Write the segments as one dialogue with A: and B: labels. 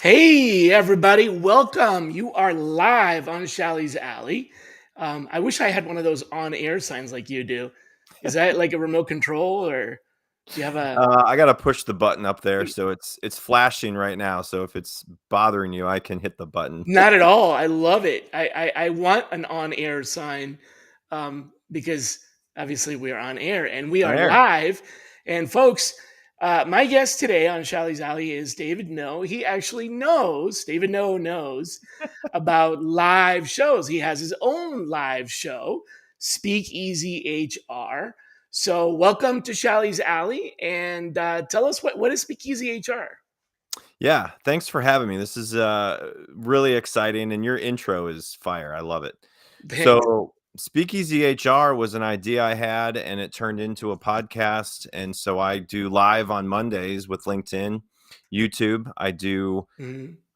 A: Hey, everybody, welcome. You are live on Shally's Alley. I wish I had one of those on-air signs like you do. Is that like a remote control, or do you have a...
B: I got to push the button up there, so it's flashing right now. So if it's bothering you, I can hit the button.
A: Not at all. I love it. I want an on-air sign because obviously we are on air and we are
B: On air.
A: live. And folks, my guest today on Shally's Alley is David Noe. He actually knows, David Noe knows about live shows. He has his own live show, SpeakEasy HR. So welcome to Shally's Alley, and tell us what is SpeakEasy HR?
B: Yeah, thanks for having me. This is really exciting, and your intro is fire. I love it.
A: Thanks.
B: So Speakeasy HR was an idea I had, and it turned into a podcast. And so I do live on Mondays with LinkedIn, YouTube. I do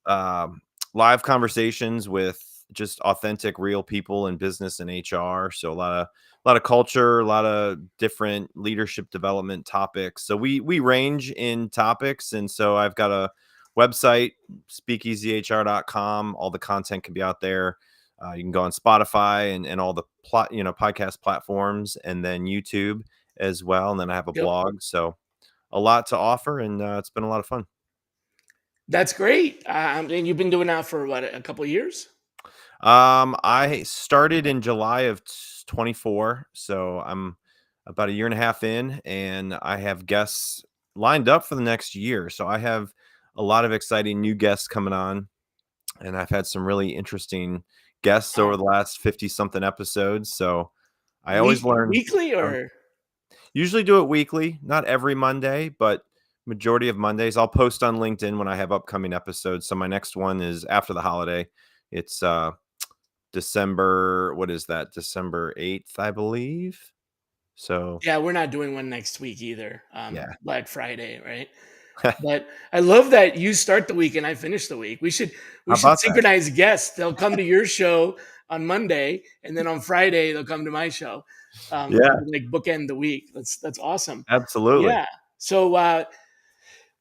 B: live conversations with just authentic, real people in business and HR. So a lot of culture, a lot of different leadership development topics. So we range in topics, and so I've got a website, speakeasyhr.com. All the content can be out there. You can go on Spotify and all the podcast platforms, and then YouTube as well. And then I have a blog. So a lot to offer, and it's been a lot of fun.
A: That's great. And you've been doing that for what, a couple of years?
B: I started in July of 24, so I'm about a year and a half in, and I have guests lined up for the next year. So I have a lot of exciting new guests coming on, and I've had some really interesting guests over the last 50-something episodes. So I always learn
A: weekly, or
B: usually do it weekly, not every Monday, but majority of Mondays. I'll post on LinkedIn when I have upcoming episodes. So my next one is after the holiday. It's December, what is that? December 8th, I believe. So
A: yeah, we're not doing one next week either.
B: Yeah.
A: Black Friday, right? But I love that you start the week and I finish the week. We should synchronize guests. They'll come to your show on Monday, and then on Friday they'll come to my show. Like bookend the week. That's awesome.
B: Absolutely.
A: Yeah. So well,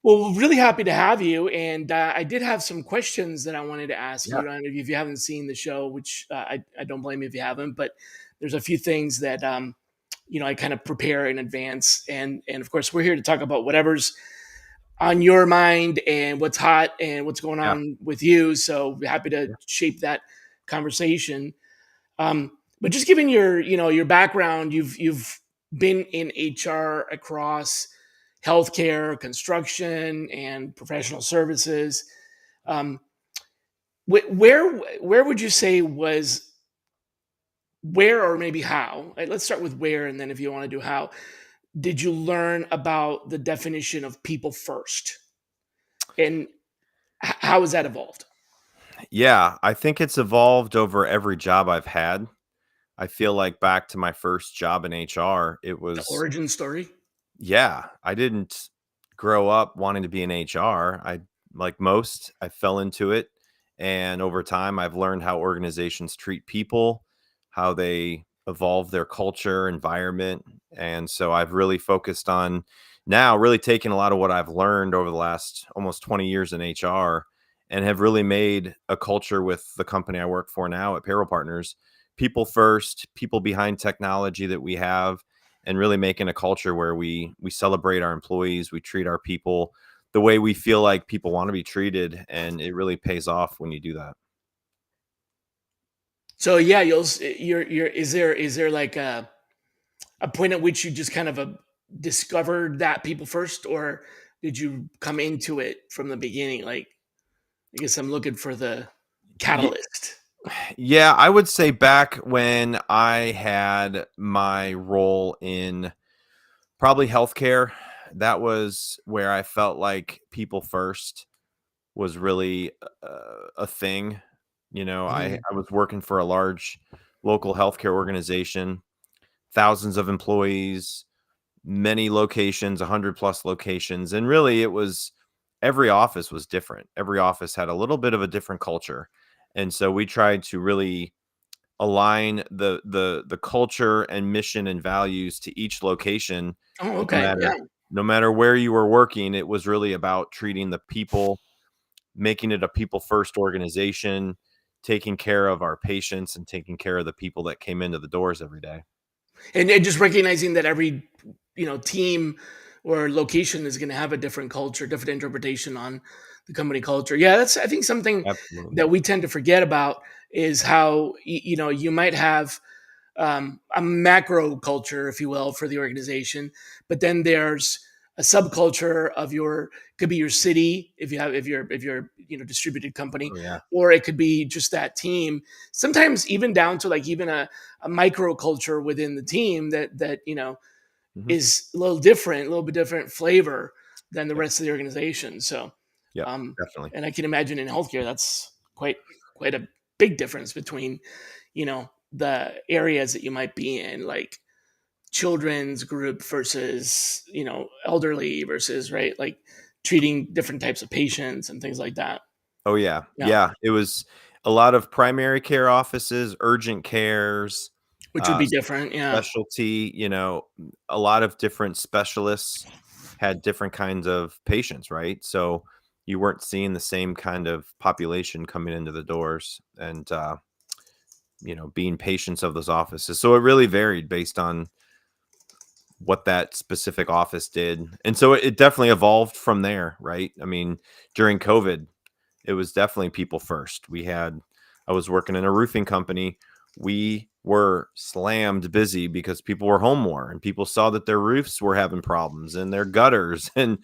A: we're really happy to have you. And I did have some questions that I wanted to ask you. And if you haven't seen the show, which I don't blame you if you haven't, but there's a few things that I kind of prepare in advance. And of course, we're here to talk about whatever's on your mind and what's hot and what's going on with you. So we're happy to shape that conversation. But just given your background, you've been in HR across healthcare, construction, and professional services. Where would you say was where, or maybe how? Let's start with where, and then if you want to do how, did you learn about the definition of people first, and how has that evolved?
B: Yeah, I think it's evolved over every job I've had. I feel like back to my first job in HR, it was
A: the origin story.
B: Yeah, I didn't grow up wanting to be in HR. Like most, I fell into it. And over time, I've learned how organizations treat people, how they evolve their culture, environment. And so I've really focused on now really taking a lot of what I've learned over the last almost 20 years in HR and have really made a culture with the company I work for now at Payroll Partners, people first, people behind technology that we have, and really making a culture where we celebrate our employees, we treat our people the way we feel like people want to be treated, and it really pays off when you do that.
A: So yeah, is there like a point at which you just kind of discovered that people first, or did you come into it from the beginning? Like, I guess I'm looking for the catalyst.
B: Yeah, I would say back when I had my role in probably healthcare, that was where I felt like people first was really a thing. I was working for a large local healthcare organization, thousands of employees, many locations, 100 plus locations. And really it was, every office was different. Every office had a little bit of a different culture. And so we tried to really align the culture and mission and values to each location.
A: Oh,
B: no
A: okay. Yeah.
B: matter no matter where you were working, it was really about treating the people, making it a people first organization, taking care of our patients and taking care of the people that came into the doors every day.
A: And just recognizing that every team or location is going to have a different culture, different interpretation on the company culture. Yeah, that's, I think, something
B: Absolutely.
A: that we tend to forget about is how you might have a macro culture, if you will, for the organization, but then there's a subculture of your, could be your city if you're distributed company,
B: Oh yeah.
A: or it could be just that team. Sometimes even down to like even a micro culture within the team that
B: Hmm.
A: is a little bit different flavor than the
B: Yep.
A: rest of the organization. So,
B: Yep.
A: um,
B: Definitely.
A: and I can imagine in healthcare that's quite a big difference between the areas that you might be in, like children's group versus elderly versus, right, like treating different types of patients and things like that.
B: Oh yeah.
A: Yeah,
B: Yeah. It was a lot of primary care offices, urgent cares,
A: which would be different. Yeah.
B: specialty, a lot of different specialists had different kinds of patients, right? So you weren't seeing the same kind of population coming into the doors and, being patients of those offices. So it really varied based on what that specific office did. And so it definitely evolved from there, right? I mean, during COVID, it was definitely people first. I was working in a roofing company. We were slammed busy because people were home more and people saw that their roofs were having problems and their gutters. And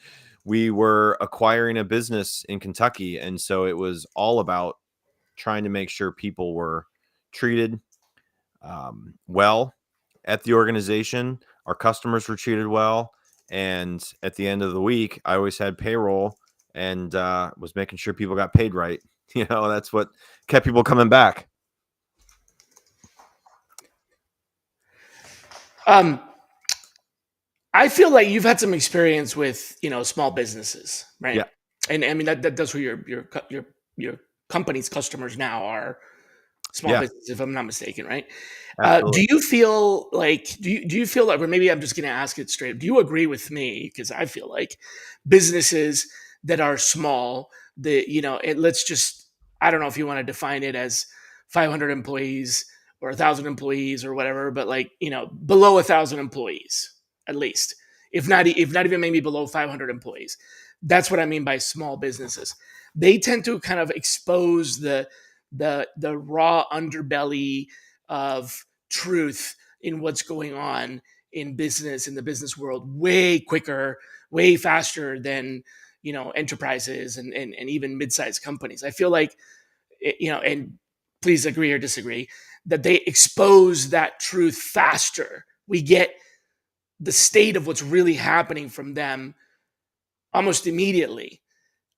B: we were acquiring a business in Kentucky. And so it was all about trying to make sure people were treated well at the organization. Our customers were treated well. And at the end of the week, I always had payroll and was making sure people got paid right. That's what kept people coming back.
A: um I feel like you've had some experience with small businesses, right?
B: Yeah,
A: And I mean that's who your company's customers now are, small
B: yeah,
A: business, if I'm not mistaken, right?
B: absolutely.
A: Do you feel like, or maybe I'm just going to ask it straight. Do you agree with me? Because I feel like businesses that are small, let's just, I don't know if you want to define it as 500 employees or 1,000 employees or whatever, but like, below 1,000 employees, at least, if not even maybe below 500 employees. That's what I mean by small businesses. They tend to kind of expose the raw underbelly of truth in what's going on in business, in the business world, way quicker, way faster than enterprises and even mid-sized companies. I feel like and please agree or disagree, that they expose that truth faster. We get the state of what's really happening from them almost immediately.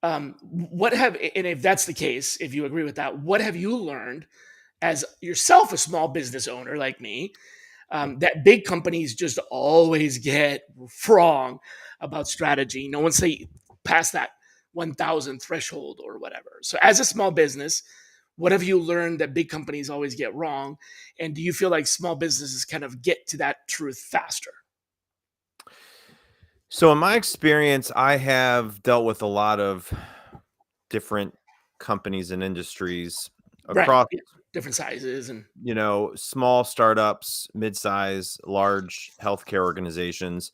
A: And if that's the case, if you agree with that, what have you learned as yourself a small business owner like me, that big companies just always get wrong about strategy? No one say past that 1,000 threshold or whatever. So as a small business, what have you learned that big companies always get wrong? And do you feel like small businesses kind of get to that truth faster?
B: So in my experience, I have dealt with a lot of different companies and industries
A: Right.
B: across,
A: Yeah. Different sizes and
B: small startups, mid-size, large healthcare organizations.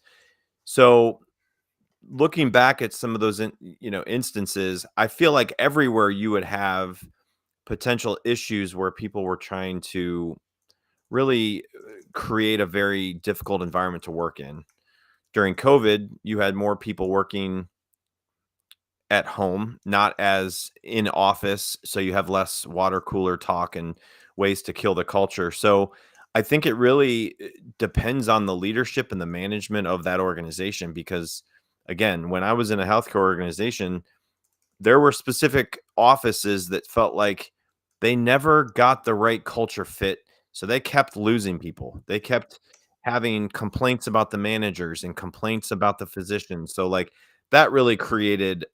B: So looking back at some of those instances, I feel like everywhere you would have potential issues where people were trying to really create a very difficult environment to work in. During COVID, you had more people working at home, not as in office, so you have less water cooler talk and ways to kill the culture. So I think it really depends on the leadership and the management of that organization because again, when I was in a healthcare organization, there were specific offices that felt like they never got the right culture fit. So they kept losing people. They kept having complaints about the managers and complaints about the physicians. So like that really created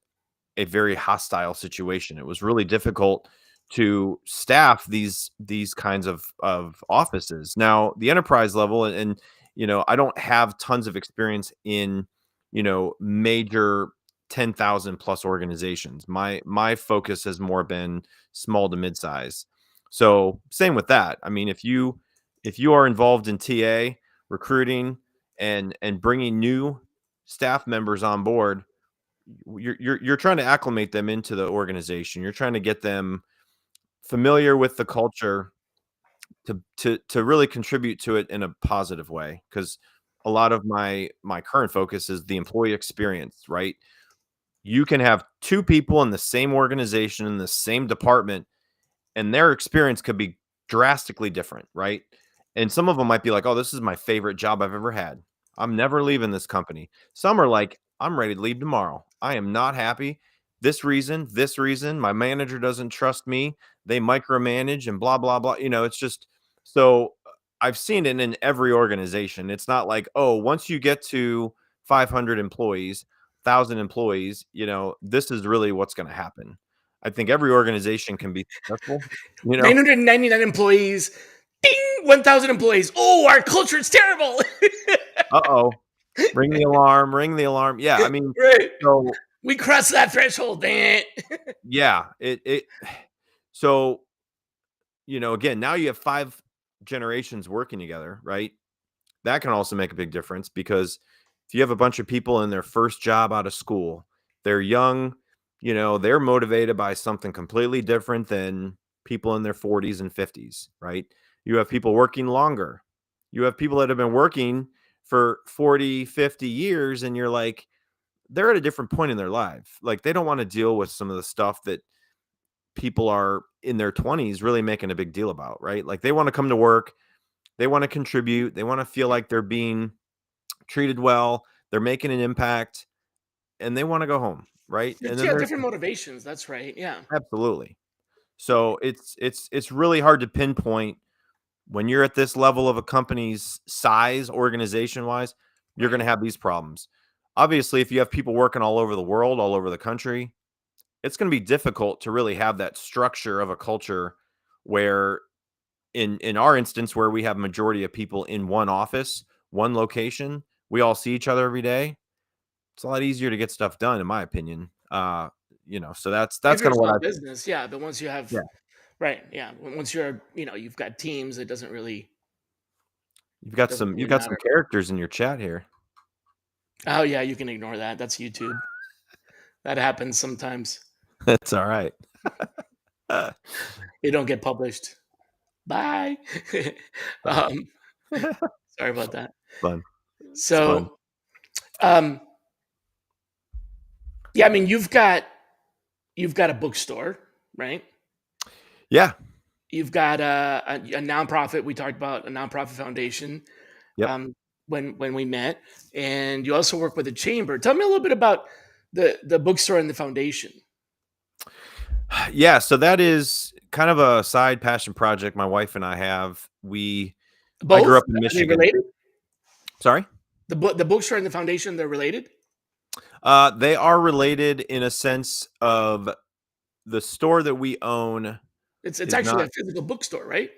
B: a very hostile situation. It was really difficult to staff these kinds of offices. Now, the enterprise level, and I don't have tons of experience in major 10,000 plus organizations. My focus has more been small to mid-size. So same with that. I mean, if you are involved in TA recruiting and bringing new staff members on board, you're trying to acclimate them into the organization. You're trying to get them familiar with the culture to really contribute to it in a positive way. Because a lot of my current focus is the employee experience, right? You can have two people in the same organization in the same department, and their experience could be drastically different, right? And some of them might be like, "Oh, this is my favorite job I've ever had. I'm never leaving this company." Some are like, "I'm ready to leave tomorrow. I am not happy. This reason, my manager doesn't trust me. They micromanage and blah blah blah." It's just so I've seen it in every organization. It's not like, "Oh, once you get to 500 employees, 1,000 employees, this is really what's going to happen." I think every organization can be successful, you know?
A: 999 employees. Ding! 1,000 employees. Oh, our culture is terrible.
B: Uh-oh. Ring the alarm, ring the alarm. Yeah, I mean,
A: Right.
B: so
A: We crossed that threshold. Dang it.
B: yeah, it so, again, now you have 5 generations working together, right? That can also make a big difference because if you have a bunch of people in their first job out of school, they're young, they're motivated by something completely different than people in their 40s and 50s, right? You have people working longer. You have people that have been working for 40, 50 years, and you're like, they're at a different point in their life. Like they don't want to deal with some of the stuff that people are in their 20s really making a big deal about, right? Like they want to come to work, they want to contribute, they want to feel like they're being treated well, they're making an impact, and they want to go home, right? And then
A: Yeah,
B: there's
A: different motivations. That's right. Yeah.
B: absolutely. So it's really hard to pinpoint when you're at this level of a company's size, organization wise, you're going
A: Right.
B: to have these problems. Obviously, if you have people working all over the world, all over the country, it's going to be difficult to really have that structure of a culture where in our instance where we have majority of people in one office, one location, we all see each other every day. It's a lot easier to get stuff done in my opinion. So that's
A: If you're
B: kind
A: a
B: of what
A: small
B: I
A: business, yeah. But once you have,
B: yeah.
A: right, yeah. Once you're, you've got teams, it
B: You've got
A: doesn't
B: you've
A: really
B: got some
A: matter.
B: characters in your chat here.
A: Oh yeah, you can ignore that. That's YouTube. That happens sometimes.
B: That's all right. Uh,
A: It don't get published. Bye.
B: fun.
A: um, sorry about that.
B: Fun. It's fun.
A: So, um, yeah, I mean, you've got a bookstore, right?
B: Yeah.
A: You've got a nonprofit. We talked about a nonprofit foundation
B: Yep.
A: um, when we met, and you also work with a chamber. Tell me a little bit about the bookstore and the foundation.
B: Yeah, so that is kind of a side passion project my wife and I have. I grew
A: Both
B: up in
A: are they
B: Michigan.
A: related?
B: Sorry?
A: The bookstore and the foundation, they're related.
B: They are related in a sense of the store that we own
A: It's
B: is
A: actually a
B: not
A: physical bookstore, right?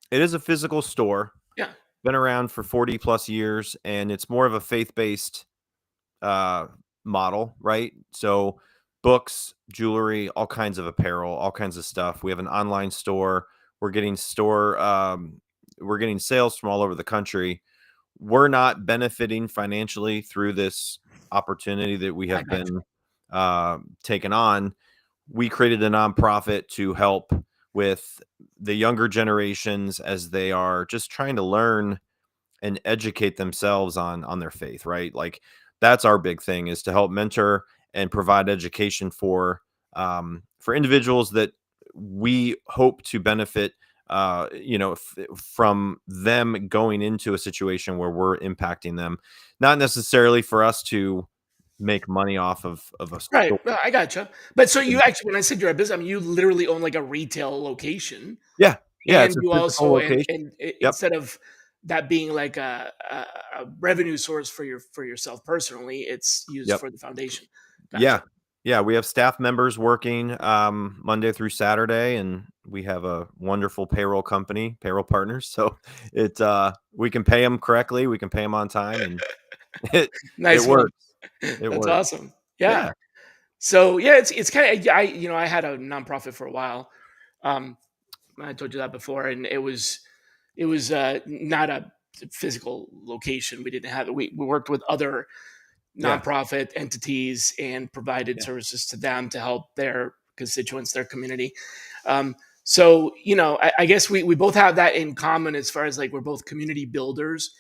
B: it is a physical store,
A: Yeah.
B: been around for 40 plus years, and it's more of a faith-based uh, model, right? So books, jewelry, all kinds of apparel, all kinds of stuff. We have an online store. We're getting store we're getting sales from all over the country. We're not benefiting financially through this opportunity that we
A: I
B: have
A: got
B: been taken on. We created a nonprofit to help with the younger generations as they are just trying to learn and educate themselves on their faith, right? Like that's our big thing is to help mentor and provide education for individuals that we hope to benefit from them going into a situation where we're impacting them, not necessarily for us to make money off of a
A: Right.
B: store.
A: Well, I gotcha. But so you actually, when I said you're a business, I mean, you literally own like a retail location,
B: Yeah, yeah,
A: and
B: it's a
A: you
B: physical
A: also,
B: location. Yep,
A: instead of that being like a revenue source for yourself personally, it's used
B: yep.
A: for the foundation. Gotcha.
B: Yeah. Yeah, we have staff members working, Monday through Saturday, and we have a wonderful payroll company, Payroll Partners, so we can pay them correctly, we can pay them on time, and it it
A: Nice one.
B: works. It
A: That's
B: works.
A: awesome. Yeah.
B: Yeah,
A: So yeah, it's kind of, I had a nonprofit for a while. Um, I told you that before, and it was not a physical location. We didn't have we worked with other
B: yeah,
A: nonprofit entities and provided
B: yeah,
A: services to them to help their constituents, their community. Um, so, I guess we both have that in common as far as like we're both community builders.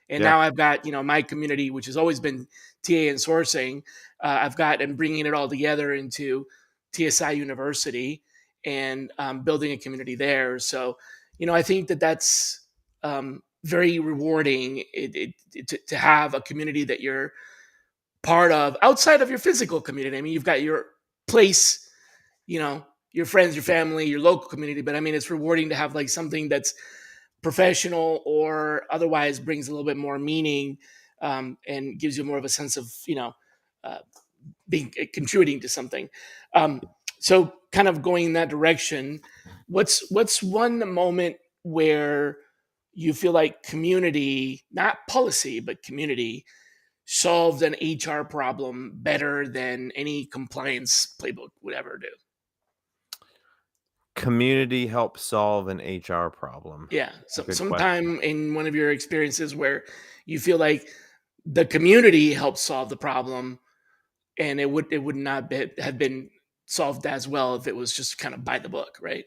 A: And
B: yeah,
A: now I've got, my community, which has always been TA and sourcing. I've got and bringing it all together into TSI University and building a community there. So, I think that that's very rewarding to have a community that you're part of outside of your physical community. I mean, you've got your place, your friends, your family, your local community, but I mean, it's rewarding to have like something that's professional or otherwise brings a little bit more meaning, and gives you more of a sense of, uh, being contributing to something. Um, so, kind of going in that direction, what's one moment where you feel like community, not policy, but community solved an HR problem better than any compliance playbook would ever do?
B: community helps solve an HR problem.
A: Yeah.
B: That's a
A: So
B: good question.
A: sometime in one of your experiences where you feel like the community helped solve the problem, and it would not have been solved as well if it was just kind of by the book, right?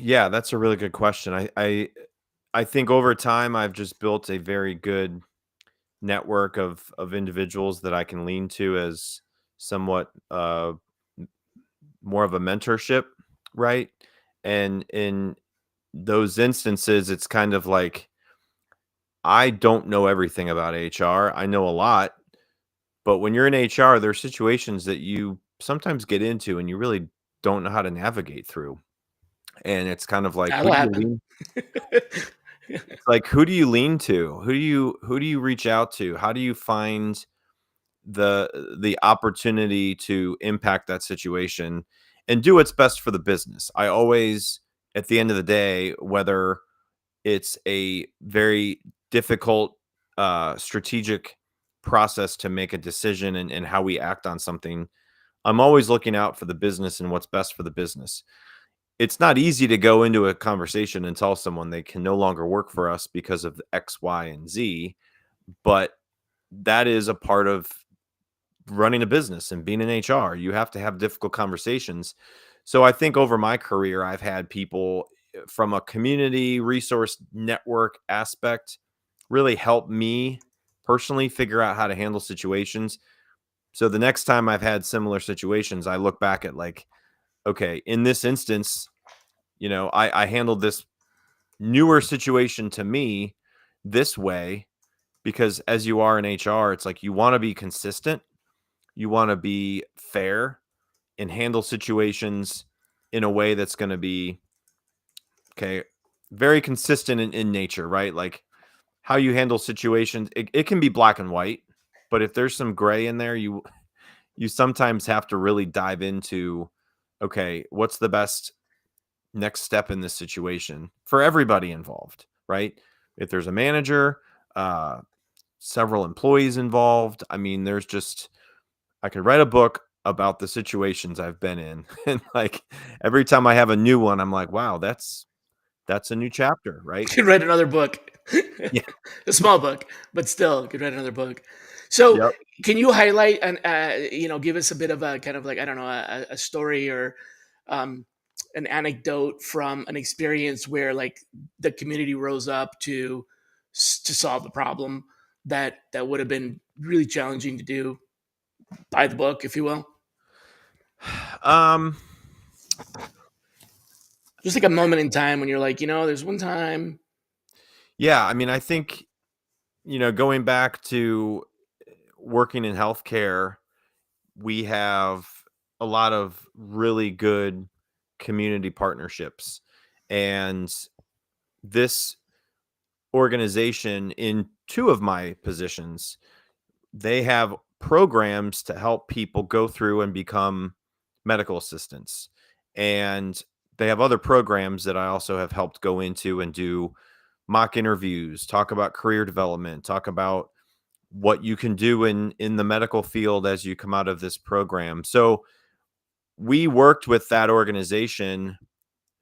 B: Yeah, that's a really good question. I think over time, I've just built a very good network of individuals that I can lean to as somewhat, more of a mentorship, right? And in those instances, it's kind of like I don't know everything about HR. I know a lot, but when you're in HR, there are situations that you sometimes get into and you really don't know how to navigate through. And it's kind of like,
A: That'll happen.
B: who do you lean to? Who do you reach out to? How do you find the opportunity to impact that situation and do what's best for the business? I always, at the end of the day, whether it's a very difficult, strategic process to make a decision and how we act on something, I'm always looking out for the business and what's best for the business. It's not easy to go into a conversation and tell someone they can no longer work for us because of X, Y, and Z, but that is a part of running a business and being in HR. You have to have difficult conversations. So I think over my career, I've had people, from a community resource network aspect, really help me personally figure out how to handle situations. So the next time I've had similar situations, I look back at like, okay, in this instance, I handled this newer situation to me this way because as you are in HR, it's like you want to be consistent, you want to be fair and handle situations in a way that's going to be okay, very consistent in nature, right? Like how you handle situations, it can be black and white, but if there's some gray in there, you sometimes have to really dive into, okay, what's the best next step in this situation for everybody involved, right? If there's a manager, uh, several employees involved, I mean, there's just, I could write a book about the situations I've been in. And like every time I have a new one, I'm like, wow, that's a new chapter, right?
A: Could write another book.
B: Yeah.
A: A small book, but still could write another book. So,
B: Yep.
A: can you highlight and give us a bit of a kind of like, I don't know, a story or um, an anecdote from an experience where like the community rose up to solve the problem that would have been really challenging to do by the book, if you will.
B: Um,
A: Just like a moment in time when you're like, there's one time.
B: yeah, I mean, I think, going back to working in healthcare, we have a lot of really good community partnerships. And this organization, in two of my positions, they have programs to help people go through and become medical assistants. And they have other programs that I also have helped go into and do mock interviews, talk about career development, talk about what you can do in the medical field as you come out of this program. So we worked with that organization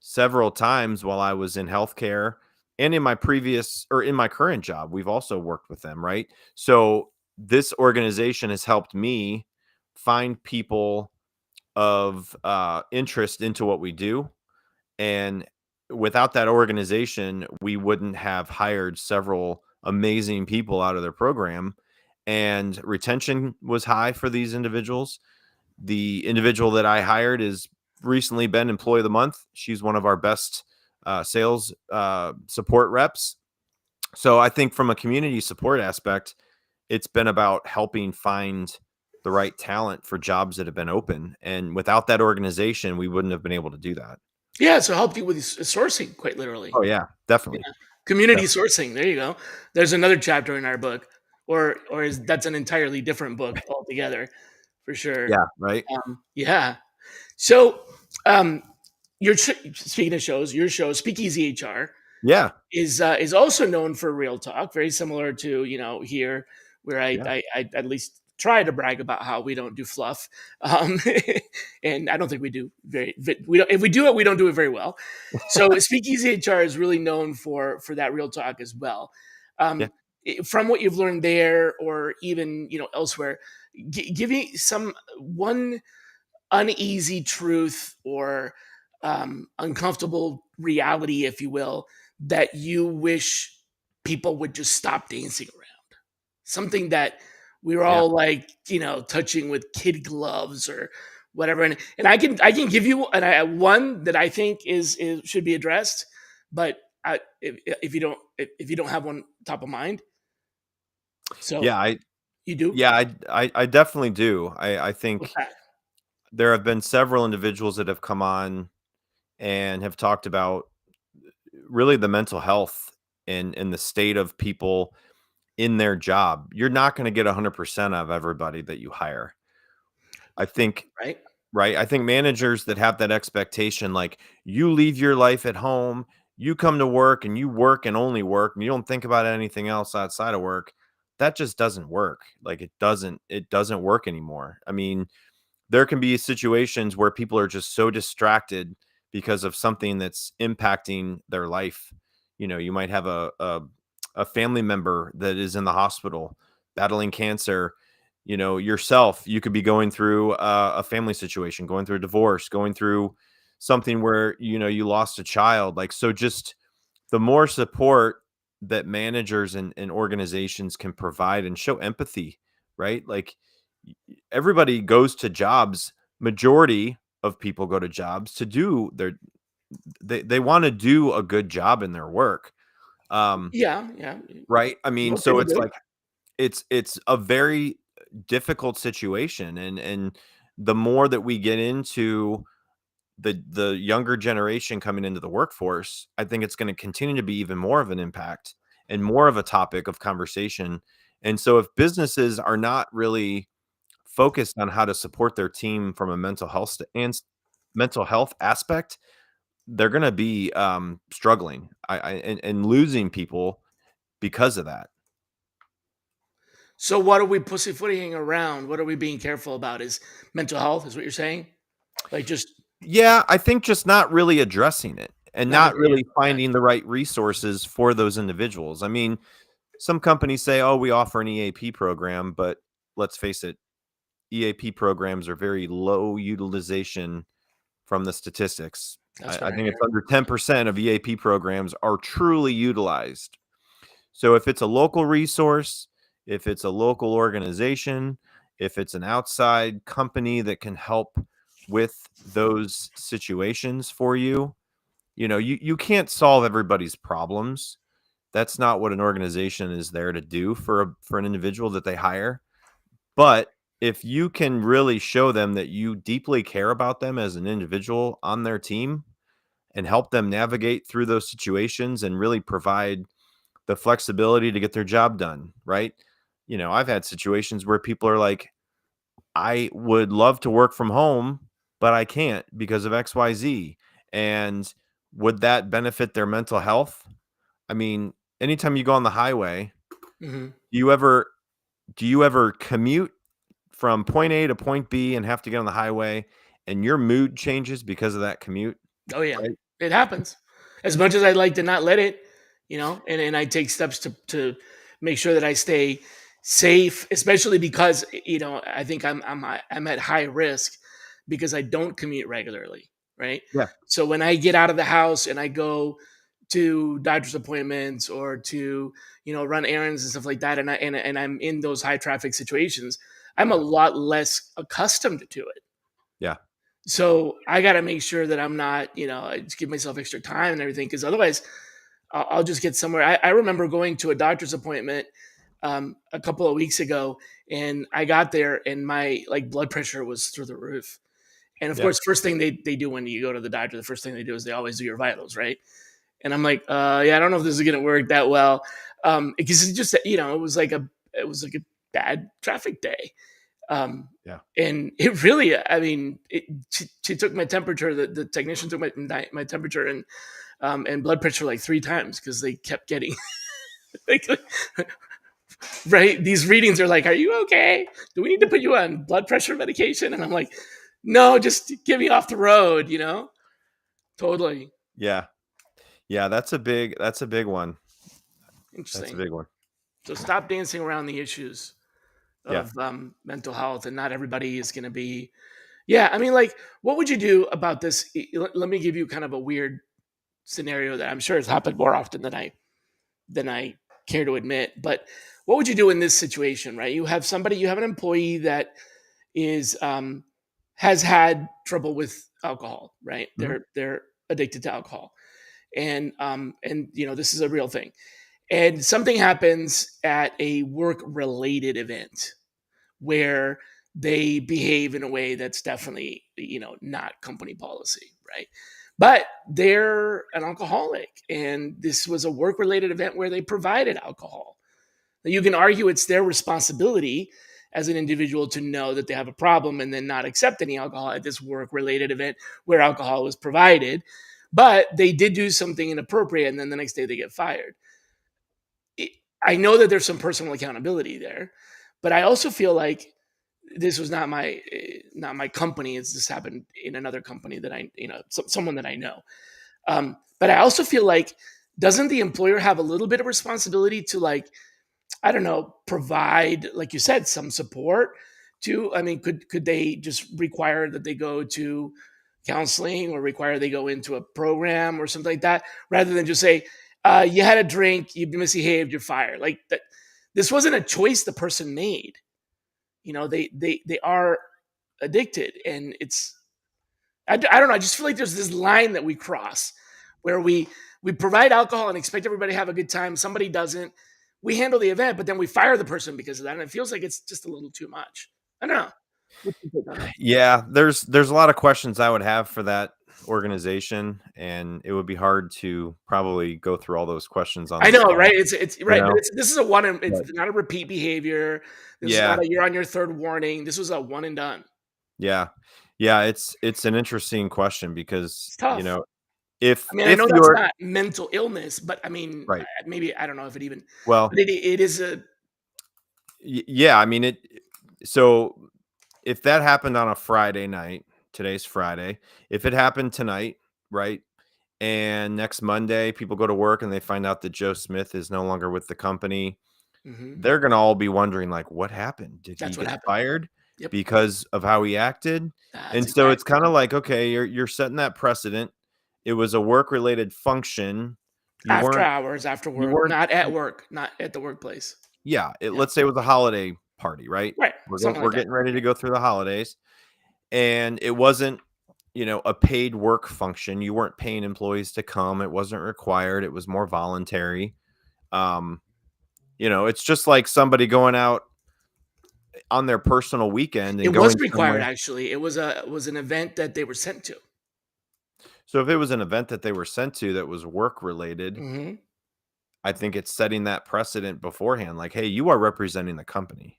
B: several times while I was in healthcare, and in my previous or in my current job. We've also worked with them, right? So this organization has helped me find people of interest into what we do. And without that organization, we wouldn't have hired several amazing people out of their program. And retention was high for these individuals. The individual that I hired has recently been Employee of the Month. She's one of our best sales support reps. So I think from a community support aspect, it's been about helping find the right talent for jobs that have been open. And without that organization, we wouldn't have been able to do that.
A: Yeah, so help you with sourcing, quite literally.
B: Oh yeah, definitely.
A: Yeah. Community
B: Definitely.
A: sourcing. There you go. There's another chapter in our book, or is that's an entirely different book altogether, for sure.
B: Yeah. Right.
A: Yeah. So, um, speaking of shows, your show, Speakeasy HR,
B: Yeah.
A: is also known for real talk, very similar to here, where
B: Yeah.
A: I at least try to brag about how we don't do fluff, um, and I don't think we do we don't, if we do it, we don't do it very well. So Speakeasy HR is really known for that real talk as well.
B: Yeah.
A: Um, from what you've learned there, or even elsewhere, give me some one uneasy truth or uncomfortable reality, if you will, that you wish people would just stop dancing around. Something that we were
B: Yeah.
A: all like, touching with kid gloves or whatever. And I can give you one that I think is should be addressed, but if you don't have one top of mind, so
B: Yeah.
A: you do.
B: I definitely do. I
A: What's
B: think
A: that?
B: there have been several individuals that have come on and have talked about really the mental health and the state of people in their job. You're not going to get 100% of everybody that you hire. I think,
A: Right?
B: right? I think managers that have that expectation, like you leave your life at home, you come to work and you work and only work, and you don't think about anything else outside of work. That just doesn't work. Like it doesn't work anymore. I mean, there can be situations where people are just so distracted because of something that's impacting their life. You might have a family member that is in the hospital battling cancer. Yourself, you could be going through a family situation, going through a divorce, going through something where you lost a child. Like, so just the more support that managers and organizations can provide and show empathy, right? Like, everybody goes to jobs. Majority of people go to jobs to do they want to do a good job in their work. Um,
A: Yeah, yeah.
B: right. I mean,
A: Most
B: so
A: people
B: it's
A: do.
B: like it's a very difficult situation. And the more that we get into the younger generation coming into the workforce, I think it's going to continue to be even more of an impact and more of a topic of conversation. And so if businesses are not really focused on how to support their team from a mental health aspect, they're going to be struggling and losing people because of that.
A: So what are we pussyfooting around? What are we being careful about? Is mental health? Is what you're saying? Like just
B: Yeah, I think just not really addressing it and
A: not
B: not
A: a
B: really
A: okay.
B: finding the right resources for those individuals. I mean, some companies say, "Oh, we offer an EAP program," but let's face it, EAP programs are very low utilization from the statistics.
A: That's
B: I
A: what I
B: think it's
A: hear.
B: under 10% of EAP programs are truly utilized. So if it's a local resource, if it's a local organization, if it's an outside company that can help with those situations for you, you can't solve everybody's problems. That's not what an organization is there to do for an individual that they hire. But if you can really show them that you deeply care about them as an individual on their team and help them navigate through those situations and really provide the flexibility to get their job done, right? I've had situations where people are like, I would love to work from home, but I can't because of XYZ. And would that benefit their mental health? I mean, anytime you go on the highway,
A: Hmm.
B: do you ever commute from point A to point B and have to get on the highway and your mood changes because of that commute,
A: Oh yeah,
B: right?
A: it happens. As much as I'd like to not let it, and I take steps to make sure that I stay safe, especially because I think I'm at high risk because I don't commute regularly, right?
B: Yeah.
A: So when I get out of the house and I go to doctor's appointments or to run errands and stuff like that, and I'm in those high traffic situations, I'm a lot less accustomed to it.
B: Yeah.
A: So I got to make sure that I'm not, I just give myself extra time and everything, because otherwise I'll just get somewhere. I remember going to a doctor's appointment a couple of weeks ago, and I got there and my like blood pressure was through the roof. And of
B: Yeah.
A: course, first thing they do when you go to the doctor, the first thing they do is they always do your vitals, right? And I'm like, yeah, I don't know if this is going to work that well, because it just, it was like a bad traffic day. Um,
B: Yeah.
A: and it really, I mean, she took my temperature. The technician took my temperature and blood pressure like 3 times because they kept getting like, right. These readings are like, "Are you okay? Do we need to put you on blood pressure medication?" And I'm like, "No, just get me off the road." Totally
B: Yeah. Yeah. That's a big one. That's a
A: interesting.
B: big one.
A: So stop dancing around the issues
B: Yeah.
A: of mental health, and not everybody is going to be. Yeah, I mean, like, what would you do about this? Let me give you kind of a weird scenario that I'm sure has happened more often than I care to admit. But what would you do in this situation, right? You have an employee that is has had trouble with alcohol, right?
B: Mhm.
A: They're addicted to alcohol, and this is a real thing. And something happens at a work related event where they behave in a way that's definitely not company policy, right? But they're an alcoholic, and this was a work related event where they provided alcohol. Now, you can argue it's their responsibility as an individual to know that they have a problem and then not accept any alcohol at this work related event where alcohol was provided, but they did do something inappropriate and then the next day they get fired. it, I know that there's some personal accountability there, but I also feel like this was not my company. It's just happened in another company that someone that I know. But I also feel like, doesn't the employer have a little bit of responsibility to, like, I don't know, provide, like you said, some support to? I mean, could they just require that they go to counseling or require they go into a program or something like that, rather than just say, you had a drink, you misbehaved, you're fired? Like that, this wasn't a choice the person made. They are addicted, and I don't know. I just feel like there's this line that we cross where we provide alcohol and expect everybody to have a good time. Somebody doesn't. We handle the event, but then we fire the person because of that, and it feels like it's just a little too much. I don't know. What's your take on that?
B: Yeah. There's a lot of questions I would have for that organization, and it would be hard to probably go through all those questions on
A: I
B: this
A: know, right?
B: call.
A: It's
B: You
A: right, but
B: know.
A: this is a one. It's
B: But
A: not a repeat behavior. This is not
B: yeah.
A: a you're on your third warning. This was a one and done.
B: Yeah. Yeah. It's an interesting question because
A: It's tough.
B: if
A: I mean, I
B: if
A: know that's
B: you're
A: not mental illness, but I mean,
B: right.
A: maybe I don't know if it even, but
B: Well,
A: it is a.
B: yeah. I mean it. So if that happened on a Friday night, today's Friday, if it happened tonight, right? And next Monday, people go to work and they find out that Joe Smith is no longer with the company.
A: Mhm.
B: They're gonna all be wondering, like, what happened? Did he
A: That's what
B: get
A: happened.
B: fired
A: Yep.
B: because of how he acted?
A: That's
B: And so it's
A: exactly
B: kind of like, okay, you're setting that precedent. It was a work related function. You
A: after
B: weren't
A: hours, after
B: you
A: work,
B: weren't
A: not at work, not at the workplace.
B: yeah,
A: Yeah.
B: let's say it was a holiday party, right?
A: Right. Something
B: We're
A: like that.
B: getting ready to go through the holidays, and it wasn't a paid work function. You weren't paying employees to come. It wasn't required. It was more voluntary. Um, it's just like somebody going out on their personal weekend
A: It
B: and
A: was
B: going
A: required,
B: somewhere.
A: actually. It was an event that they were sent to.
B: So if it was an event that they were sent to that was work related,
A: Mhm.
B: I think it's setting that precedent beforehand. Like, hey, you are representing the company.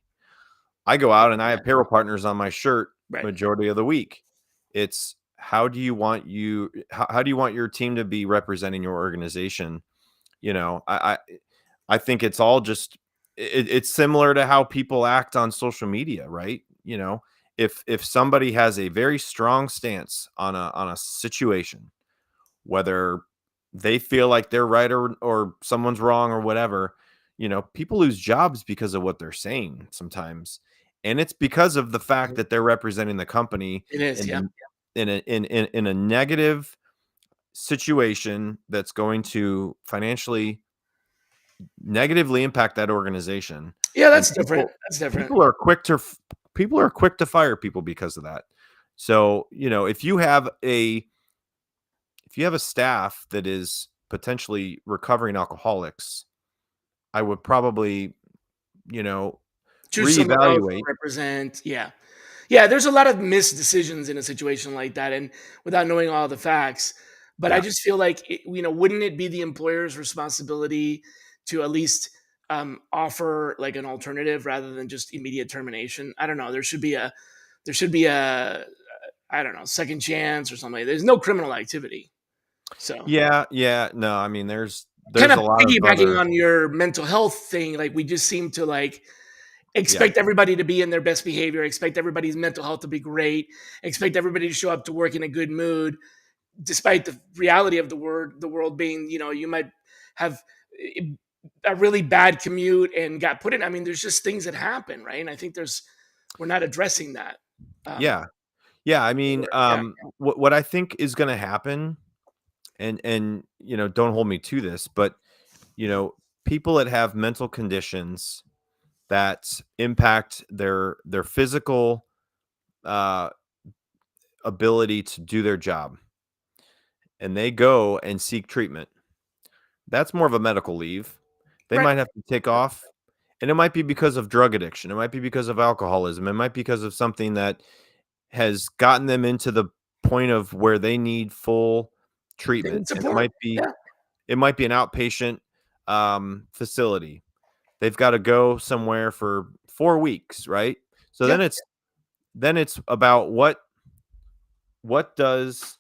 B: I go out and I
A: Yeah,
B: have payroll partners on my shirt
A: right.
B: majority of the week. It's how do you want your team to be representing your organization? You know, I think it's all just it's similar to how people act on social media, right? You know, if somebody has a very strong stance on a situation, whether they feel like they're right or someone's wrong or whatever, you know, people lose jobs because of what they're saying sometimes. And it's because of the fact
A: Mhm.
B: that they're representing the company
A: It is, yeah.
B: in in a negative situation that's going to financially negatively impact that organization.
A: Yeah,
B: And
A: that's different. That's different.
B: people are quick to fire people because of that. So, you know, if you have a staff that is potentially recovering alcoholics, I would probably, you know,
A: Choose someone else to
B: reevaluate.
A: represent, yeah. Yeah, there's a lot of missed decisions in a situation like that, and without knowing all the facts. But I
B: Yeah.
A: just feel like, wouldn't it be the employer's responsibility to at least offer like an alternative rather than just immediate termination? I don't know. There should be a I don't know, second chance or something. There's no criminal activity, so
B: Yeah, yeah. No, I mean
A: kind
B: there's
A: of
B: a lot of
A: piggybacking
B: other.
A: on your mental health thing. Like we just seem to like
B: Yeah.
A: expect everybody to be in their best behavior, expect everybody's mental health to be great, expect everybody to show up to work in a good mood, despite the reality of the world being, you might have a really bad commute and got put in. I mean, there's just things that happen, right? And I think we're not addressing that. Um,
B: Yeah. Yeah, I mean,
A: yeah,
B: what I think is going to happen, and you know, don't hold me to this, but you know, people that have mental conditions that impact their physical uh, ability to do their job, and they go and seek treatment. That's more of a medical leave. They
A: right.
B: might have to take off, and it might be because of drug addiction. It might be because of alcoholism. It might be because of something that has gotten them into the point of where they need full
A: They
B: treatment,
A: need
B: and
A: support. Yeah,
B: it might be an outpatient facility. They've got to go somewhere for 4 weeks, right? So
A: yeah.
B: then it's about what does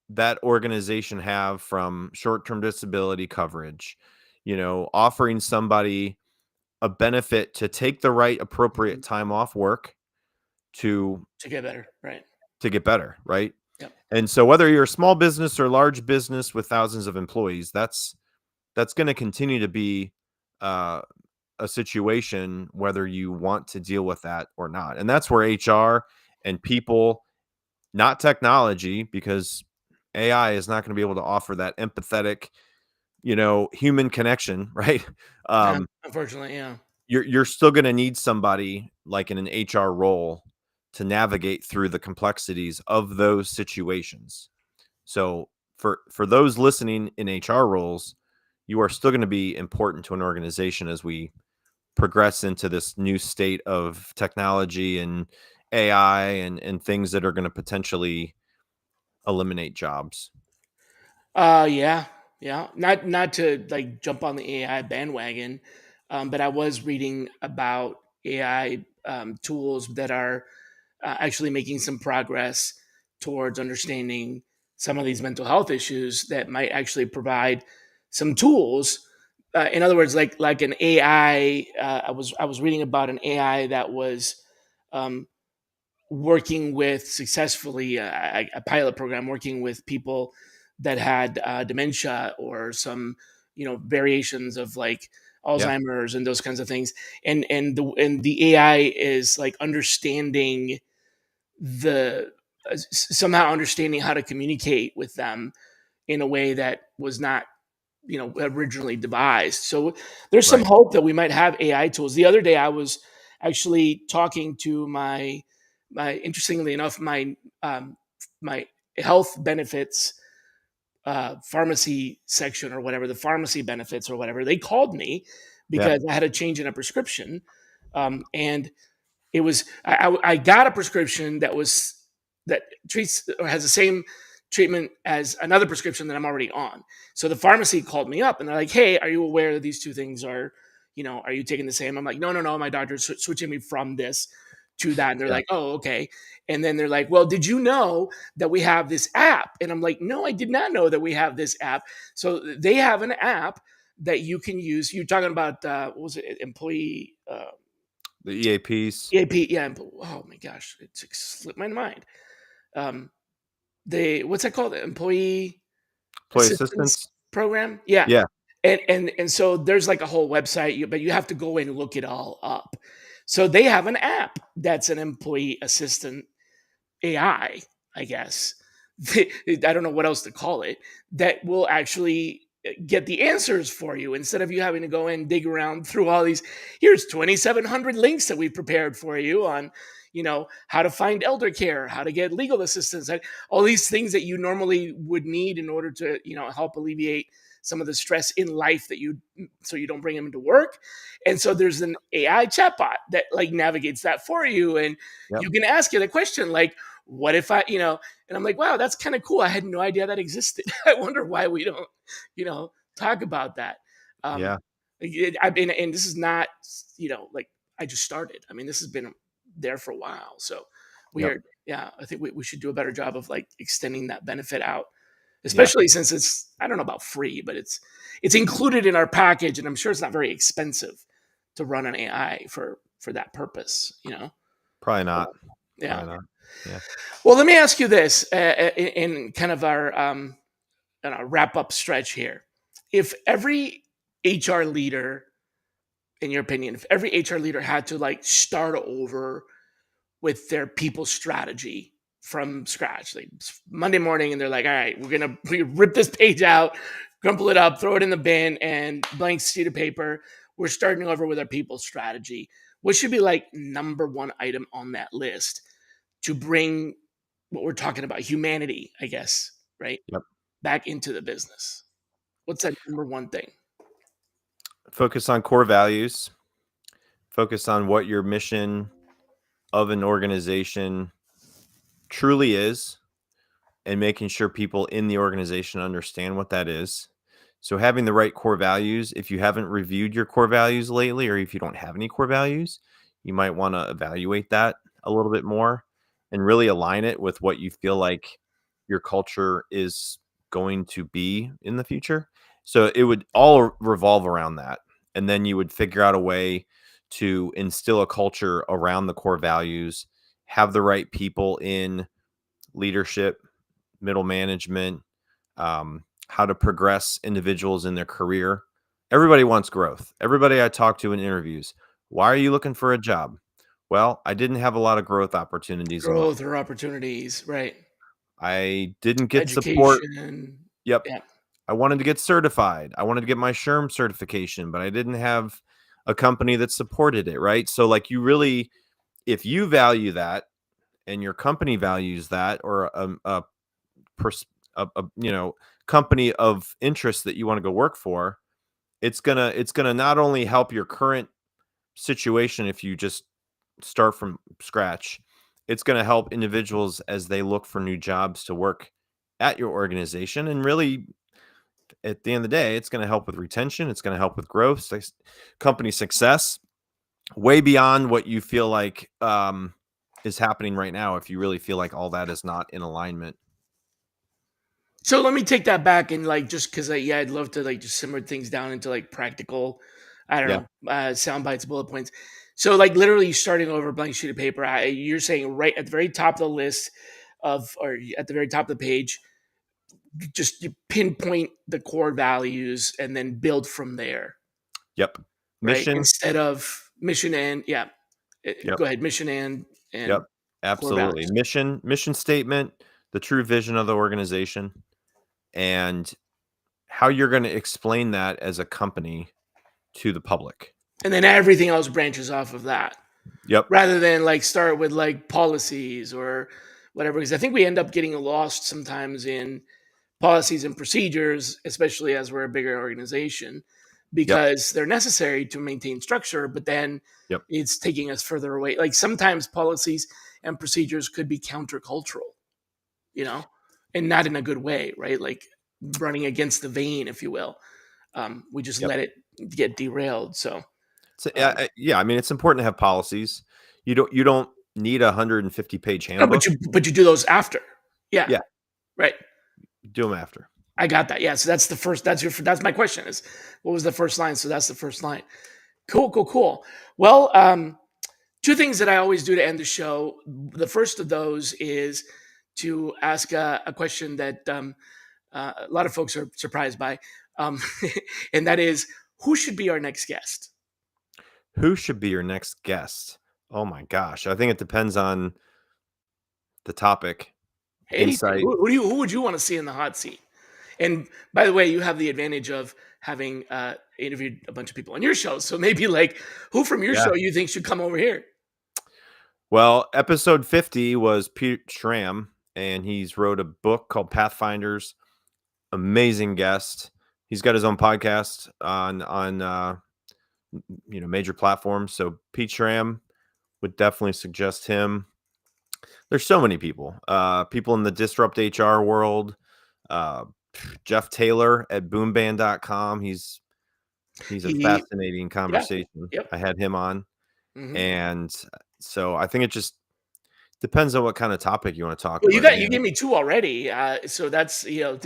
B: that organization have from short-term disability coverage, you know, offering somebody a benefit to take the right
A: Mhm.
B: appropriate time off work to
A: To get better, right?
B: get better, right?
A: Yep.
B: And so whether you're a small business or large business with thousands of employees, that's going to continue to be uh, a situation whether you want to deal with that or not. And that's where HR and people, not technology, because AI is not going to be able to offer that empathetic, you know, human connection, right? Um,
A: Unfortunately, yeah.
B: you're still going to need somebody like in an HR role to navigate through the complexities of those situations. So for those listening in HR roles, you are still going to be important to an organization as we progress into this new state of technology and AI and things that are going to potentially eliminate jobs.
A: Yeah, yeah. Not to like jump on the AI bandwagon, but I was reading about AI tools that are actually making some progress towards understanding some of these mental health issues that might actually provide some tools. In other words, like an AI. I was reading about an AI that was um, working with successfully a pilot program working with people that had dementia or some variations of like
B: Yeah.
A: Alzheimer's and those kinds of things, and the AI is like understanding the somehow understanding how to communicate with them in a way that was not originally devised. So there's some
B: Right.
A: hope that we might have AI tools. The other day I was actually talking to my interestingly enough my health benefits pharmacy section, or whatever, the pharmacy benefits or whatever. They called me
B: Yeah.
A: because I had a change in a prescription, and It was I got a prescription that treats or has the same treatment as another prescription that I'm already on. So the pharmacy called me up and they're like, "Hey, are you aware that these two things are, are you taking the same?" I'm like, "No, no, no. My doctor's switching me from this to that." And they're
B: Yeah.
A: like, "Oh, okay." And then they're like, "Well, did you know that we have this app?" And I'm like, "No, I did not know that we have this app." So they have an app that you can use. You're talking about what was it? Employee
B: The EAPs,
A: EAP, yeah. Oh my gosh, it slipped my mind. Um, what's that called? Employee
B: employee
A: assistance
B: assistance.
A: program. Yeah,
B: Yeah.
A: and so there's like a whole website, but you have to go in and look it all up. So they have an app that's an employee assistant AI, I guess. I don't know what else to call it, that will actually get the answers for you instead of you having to go and dig around through all these. Here's 2,700 links that we prepared for you on, how to find elder care, how to get legal assistance, all these things that you normally would need in order to, help alleviate some of the stress in life so you don't bring them into work. And so there's an AI chatbot that like navigates that for you. And
B: Yep.
A: you can ask it a question like, what if and I'm like, wow, that's kind of cool. I had no idea that existed. I wonder why we don't, talk about that. Um,
B: Yeah.
A: I mean, and this is not, like I just started. I mean, this has been there for a while. So
B: Yep.
A: yeah, I think we should do a better job of like extending that benefit out,
B: Yeah.
A: especially since I don't know about free, but it's included in our package. And I'm sure it's not very expensive to run an AI for that purpose.
B: Probably not.
A: Yeah.
B: Probably not. Yeah.
A: Well, let me ask you this in kind of our wrap up stretch here. If every HR leader, in your opinion, if every HR leader had to like start over with their people strategy from scratch, like Monday morning, and they're like, all right, we rip this page out, crumple it up, throw it in the bin, and blank sheet of paper. We're starting over with our people strategy. What should be like number one item on that list to bring what we're talking about, humanity, I guess, right?
B: Yep.
A: Back into the business. What's that number one thing?
B: Focus on core values. Focus on what your mission of an organization truly is, and making sure people in the organization understand what that is. So having the right core values, if you haven't reviewed your core values lately, or if you don't have any core values, you might want to evaluate that a little bit more and really align it with what you feel like your culture is going to be in the future. So it would all revolve around that. And then you would figure out a way to instill a culture around the core values, have the right people in leadership, middle management, how to progress individuals in their career. Everybody wants growth. Everybody I talk to in interviews, why are you looking for a job? Well, I didn't have a lot of growth opportunities in life.
A: Growth or opportunities, right?
B: I didn't get support.
A: Education.
B: Yep.
A: Yeah.
B: I wanted to get certified. I wanted to get my SHRM certification, but I didn't have a company that supported it, right? So like you really, if you value that and your company values that, or pers- company of interest that you want to go work for, it's gonna not only help your current situation if you just start from scratch, it's gonna help individuals as they look for new jobs to work at your organization. And really, at the end of the day, it's gonna help with retention, it's gonna help with growth, company success, way beyond what you feel like is happening right now, if you really feel like all that is not in alignment.
A: So let me take that back and like just because yeah, I'd love to like just simmer things down into like practical, I don't
B: Yeah.
A: know, sound bites, bullet points. So like literally starting over a blank sheet of paper. You're saying right at the very top of the list or at the very top of the page, just you pinpoint the core values and then build from there,
B: Yep.
A: right?
B: Mission.
A: Instead of mission and yeah,
B: Yep.
A: go ahead, mission and
B: Yep.
A: core
B: Absolutely.
A: values.
B: Mission statement, the true vision of the organization, and how you're going to explain that as a company to the public.
A: And then everything else branches off of that
B: Yep.
A: rather than like start with like policies or whatever. Because I think we end up getting lost sometimes in policies and procedures, especially as we're a bigger organization.
B: Yep.
A: because they're necessary to maintain structure, but then
B: Yep.
A: it's taking us further away. Like sometimes policies and procedures could be countercultural, you know, and not in a good way, right? Like running against the vein, if you will. We just
B: Yep.
A: let it get derailed. So,
B: So,
A: um,
B: yeah, I mean, it's important to have policies. You don't need a 150-page
A: no,
B: handbook.
A: but you do those after. Yeah,
B: Yeah,
A: right.
B: do them after.
A: I got that. Yeah. So that's the first. That's my question. Is what was the first line? So that's the first line. Cool. Cool. Cool. Well, two things that I always do to end the show. The first of those is to ask a question that a lot of folks are surprised by, um, and that is who should be our next guest.
B: Who should be your next guest? Oh my gosh, I think it depends on the topic,
A: Anything.
B: insight.
A: Who would you want to see in the hot seat? And by the way, you have the advantage of having interviewed a bunch of people on your show. So maybe like who from your
B: Yeah.
A: show you think should come over here?
B: Well, episode 50 was Pete Schramm, and he's wrote a book called Pathfinders. Amazing guest. He's got his own podcast on major platforms. So Pete Schramm would definitely suggest him. There's so many people. People in the Disrupt HR world. Uh, Jeff Taylor at boomband.com. He's a
A: He,
B: fascinating
A: yeah,
B: conversation.
A: yep.
B: I had him on.
A: Hmm.
B: And so I think it just depends on what kind of topic you want to talk
A: Well,
B: about.
A: you gave me two already, so that's believe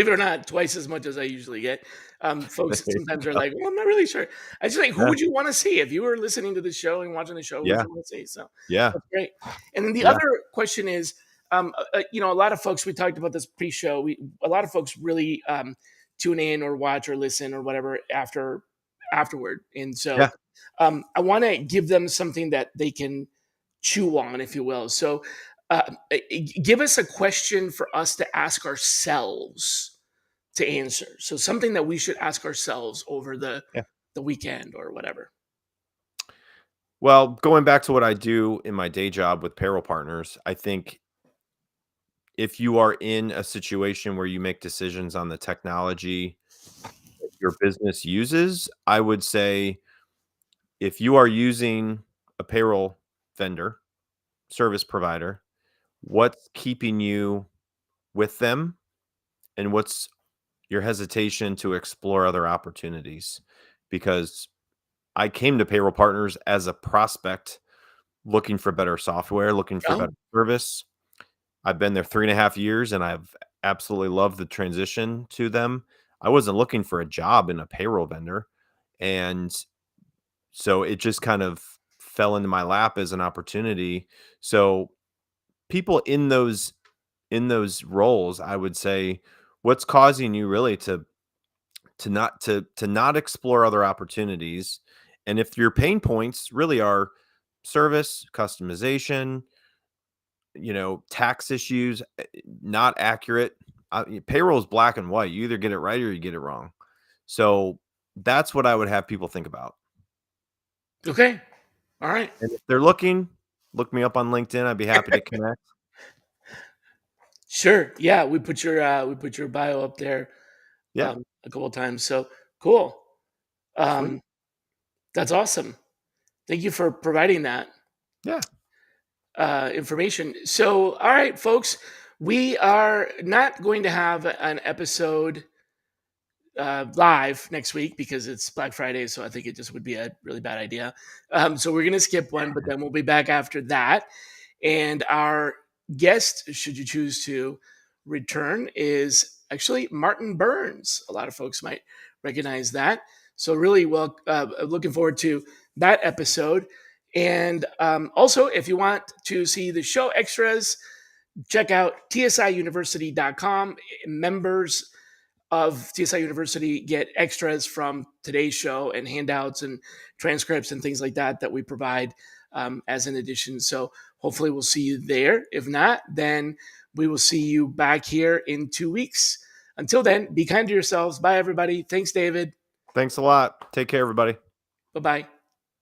A: it or not, twice as much as I usually get. Folks
B: There
A: sometimes
B: you
A: are
B: go.
A: like, "Well, I'm not really sure." I just like, who
B: Yeah,
A: would you want to see if you were listening to the show and watching the show? Who would
B: yeah,
A: you want to see? So
B: yeah,
A: that's great. And then the
B: yeah,
A: other question is, a lot of folks we talked about this pre-show. A lot of folks really tune in or watch or listen or whatever afterward, and so
B: yeah.
A: I want to give them something that they can chew on, if you will. So, give us a question for us to ask ourselves to answer. So, something that we should ask ourselves over
B: Yeah.
A: the weekend or whatever.
B: Well, going back to what I do in my day job with Payroll Partners, I think if you are in a situation where you make decisions on the technology that your business uses, I would say if you are using a payroll vendor, service provider, what's keeping you with them and what's your hesitation to explore other opportunities? Because I came to Payroll Partners as a prospect looking for better software, looking for
A: Oh,
B: better service. I've been there 3.5 years and I've absolutely loved the transition to them. I wasn't looking for a job in a payroll vendor. And so it just kind of fell into my lap as an opportunity. So people in those roles, I would say, what's causing you really to not explore other opportunities? And if your pain points really are service, customization, tax issues, not accurate. Payroll is black and white. You either get it right or you get it wrong. So that's what I would have people think about.
A: okay. All right.
B: And if they're looking, look me up on LinkedIn. I'd be happy to connect.
A: Sure. Yeah, we put your bio up there
B: Yeah,
A: a couple of times. So cool.
B: sweet.
A: Um, that's awesome. Thank you for providing that
B: Yeah,
A: information. So, all right, folks, we are not going to have an episode live next week because it's Black Friday. So I think it just would be a really bad idea. So we're going to skip one, but then we'll be back after that. And our guest, should you choose to return, is actually Martin Burns. A lot of folks might recognize that. So really, well, looking forward to that episode. And also, if you want to see the show extras, check out tsiuniversity.com. Members of TSI University get extras from today's show and handouts and transcripts and things like that that we provide as an addition. So hopefully we'll see you there. If not, then we will see you back here in 2 weeks. Until then, be kind to yourselves. Bye, everybody. Thanks, David.
B: thanks a lot. Take care, everybody.
A: Bye bye.